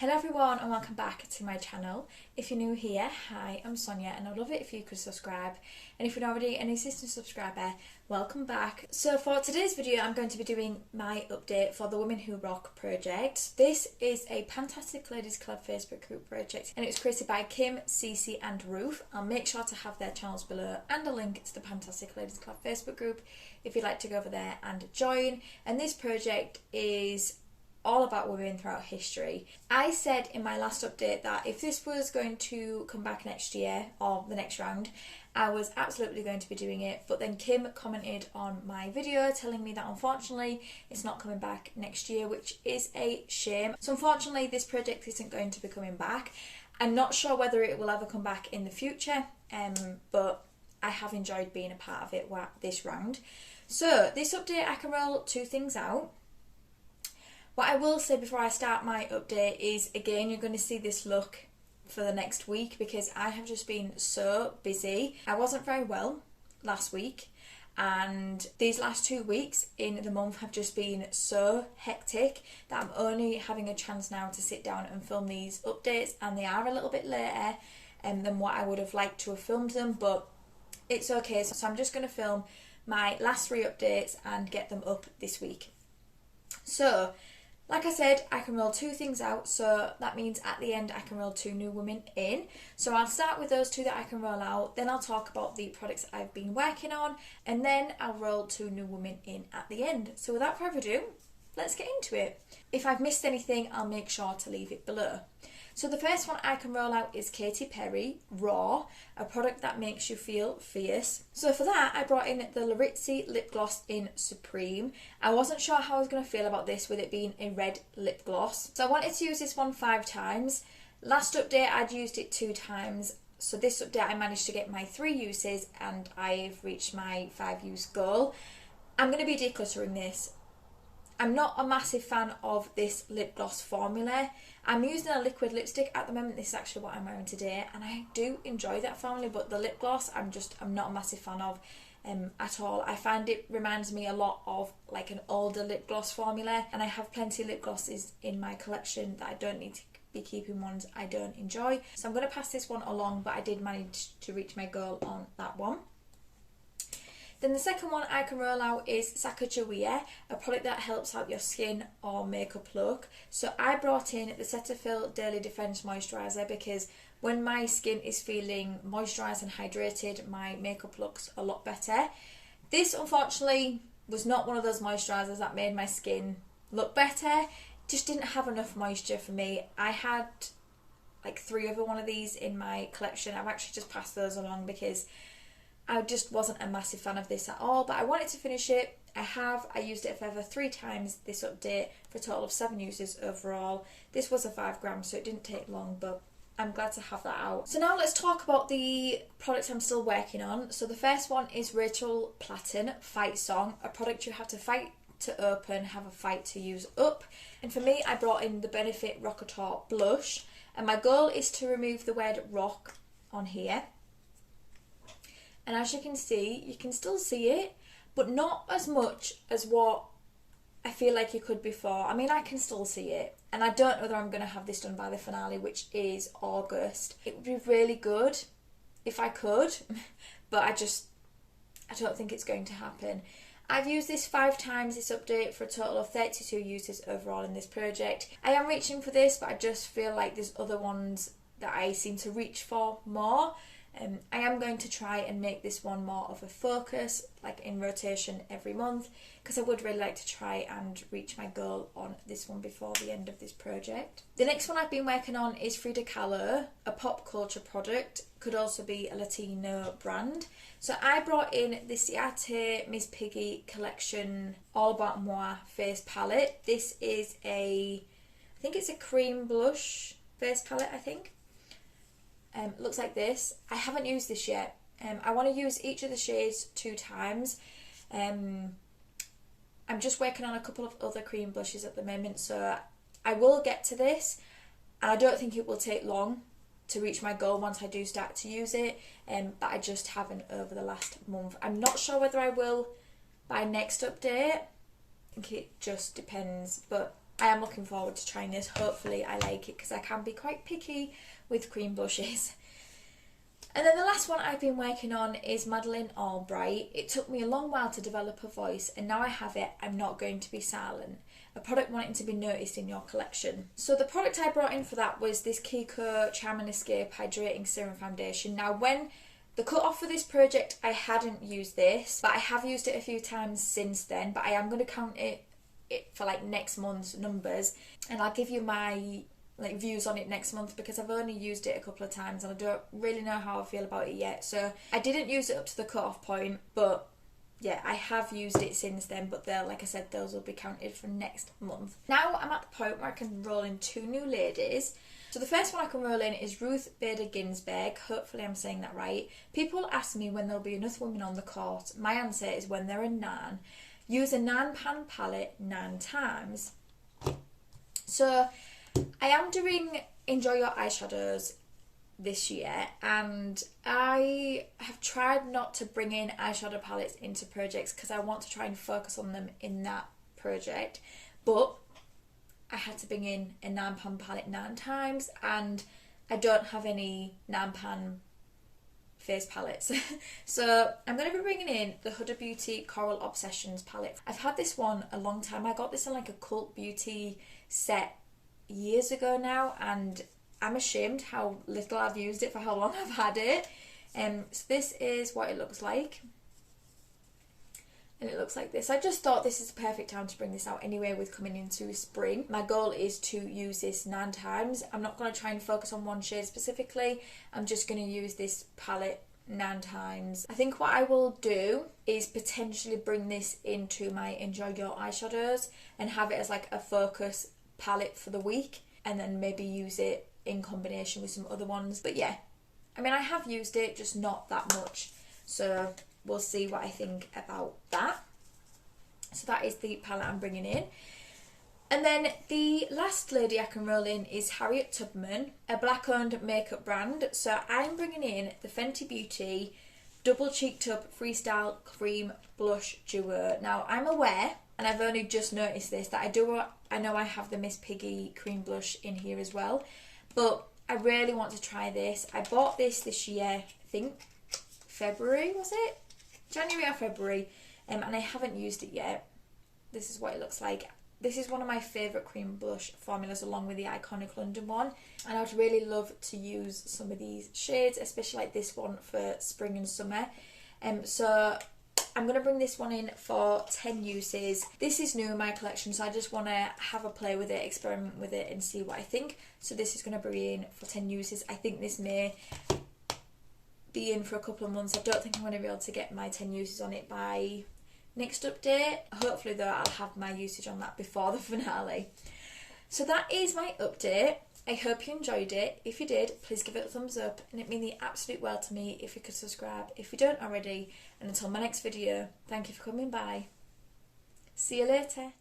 Hello everyone and welcome back to my channel. If you're new here, hi, I'm Sonia and I'd love it if you could subscribe, and if you're already an existing subscriber, welcome back. So for today's video I'm going to be doing my update for the Women Who Rock project. This is a PANtastic Ladies Club Facebook group project and it was created by Kim, Cece and Ruth. I'll make sure to have their channels below and a link to the PANtastic Ladies Club Facebook group if you'd like to go over there and join. And this project is all about women throughout history. I said in my last update that if this was going to come back next year or the next round, I was absolutely going to be doing it, but then Kim commented on my video telling me that unfortunately it's not coming back next year, which is a shame. So unfortunately this project isn't going to be coming back. I'm not sure whether it will ever come back in the future, but I have enjoyed being a part of it this round. So this update I can roll two things out. What I will say before I start my update is, again, you're going to see this look for the next week because I have just been so busy. I wasn't very well last week and these last 2 weeks in the month have just been so hectic that I'm only having a chance now to sit down and film these updates, and they are a little bit later than what I would have liked to have filmed them, but it's okay. So I'm just going to film my last 3 updates and get them up this week. So like I said, I can roll 2 things out, so that means at the end I can roll 2 new women in. So I'll start with those 2 that I can roll out, then I'll talk about the products I've been working on, and then I'll roll 2 new women in at the end. So without further ado, let's get into it. If I've missed anything, I'll make sure to leave it below. So the first one I can roll out is Katy Perry Raw, a product that makes you feel fierce. So for that, I brought in the Laritzi lip gloss in Supreme. I wasn't sure how I was going to feel about this with it being a red lip gloss. So I wanted to use this one 5 times. Last update I'd used it 2 times. So this update I managed to get my 3 uses and I've reached my 5 use goal. I'm going to be decluttering this. I'm not a massive fan of this lip gloss formula. I'm using a liquid lipstick at the moment. This is actually what I'm wearing today, and I do enjoy that formula, but the lip gloss I'm not a massive fan of at all. I find it reminds me a lot of like an older lip gloss formula, and I have plenty of lip glosses in my collection that I don't need to be keeping ones I don't enjoy. So I'm going to pass this one along, but I did manage to reach my goal on that one. Then the second one I can roll out is Sacagawea, a product that helps out your skin or makeup look. So I brought in the Cetaphil Daily Defense Moisturiser because when my skin is feeling moisturised and hydrated, my makeup looks a lot better. This unfortunately was not one of those moisturisers that made my skin look better. Just didn't have enough moisture for me. I had like 3 other one of these in my collection. I've actually just passed those along because I just wasn't a massive fan of this at all, but I wanted to finish it. I used it a further 3 times this update for a total of 7 uses overall. This was a 5 gram, so it didn't take long, but I'm glad to have that out. So now let's talk about the products I'm still working on. So the first one is Rachel Platten Fight Song, a product you have to fight to open, have a fight to use up. And for me, I brought in the Benefit Rock blush, and my goal is to remove the word rock on here. And as you can see, you can still see it, but not as much as what I feel like you could before. I mean, I can still see it, and I don't know whether I'm going to have this done by the finale, which is August. It would be really good if I could, but I don't think it's going to happen. I've used this 5 times this update for a total of 32 uses overall in this project. I am reaching for this, but I just feel like there's other ones that I seem to reach for more. I am going to try and make this one more of a focus, like in rotation every month, because I would really like to try and reach my goal on this one before the end of this project. The next one I've been working on is Frida Kahlo, a pop culture product, could also be a Latino brand. So I brought in the Cece Miss Piggy collection All About Moi face palette. This is I think it's a cream blush face palette, I think. Looks like this. I haven't used this yet. I want to use each of the shades 2 times. I'm just working on a couple of other cream blushes at the moment, so I will get to this, and I don't think it will take long to reach my goal once I do start to use it, but I just haven't over the last month. I'm not sure whether I will by next update. I think it just depends, but I am looking forward to trying this. Hopefully I like it because I can be quite picky with cream blushes. And then the last one I've been working on is Madeline Albright. It took me a long while to develop a voice, and now I have it, I'm not going to be silent. A product wanting to be noticed in your collection. So the product I brought in for that was this Kiko Charm and Escape Hydrating Serum Foundation. Now when the cut off for this project, I hadn't used this, but I have used it a few times since then, but I am going to count it for like next month's numbers, and I'll give you my views on it next month because I've only used it a couple of times and I don't really know how I feel about it yet. So I didn't use it up to the cut-off point, but yeah, I have used it since then, but like I said, those will be counted for next month. Now I'm at the point where I can roll in two new ladies. So the first one I can roll in is Ruth Bader Ginsburg. Hopefully I'm saying that right. People ask me when there'll be enough women on the court. My answer is when there are none. Use a nan-pan palette 9 times. So I am doing Enjoy Your Eyeshadows this year, and I have tried not to bring in eyeshadow palettes into projects because I want to try and focus on them in that project, but I had to bring in a nan-pan palette 9 times, and I don't have any nan-pan face palettes. So I'm going to be bringing in the Huda Beauty Coral Obsessions palette. I've had this one a long time. I got this in like a Cult Beauty set years ago now, and I'm ashamed how little I've used it for how long I've had it. So this is what it looks like, and it looks like this. I just thought this is the perfect time to bring this out anyway with coming into spring. My goal is to use this 9 times. I'm not going to try and focus on one shade specifically. I'm just going to use this palette 9 times. I think what I will do is potentially bring this into my Enjoy Your Eyeshadows and have it as like a focus palette for the week, and then maybe use it in combination with some other ones. But yeah, I mean, I have used it, just not that much, so we'll see what I think about that. So that is the palette I'm bringing in. And then the last lady I can roll in is Harriet Tubman, a black owned makeup brand. So I'm bringing in the Fenty Beauty Double Cheek Tub Freestyle Cream Blush Duo. Now I'm aware, and I've only just noticed this, that I know I have the Miss Piggy cream blush in here as well, but I really want to try this. I bought this year, I think February, was it? January or February, and I haven't used it yet. This is what it looks like. This is one of my favourite cream blush formulas along with the iconic London one, and I would really love to use some of these shades, especially like this one for spring and summer. So I'm going to bring this one in for 10 uses. This is new in my collection, so I just want to have a play with it, experiment with it and see what I think. So this is going to be in for 10 uses. I think this may be in for a couple of months. I don't think I'm going to be able to get my 10 uses on it by next update. Hopefully though, I'll have my usage on that before the finale. So that is my update. I hope you enjoyed it. If you did, please give it a thumbs up, and it'd mean the absolute world to me if you could subscribe if you don't already. And until my next video, thank you for coming by. See you later.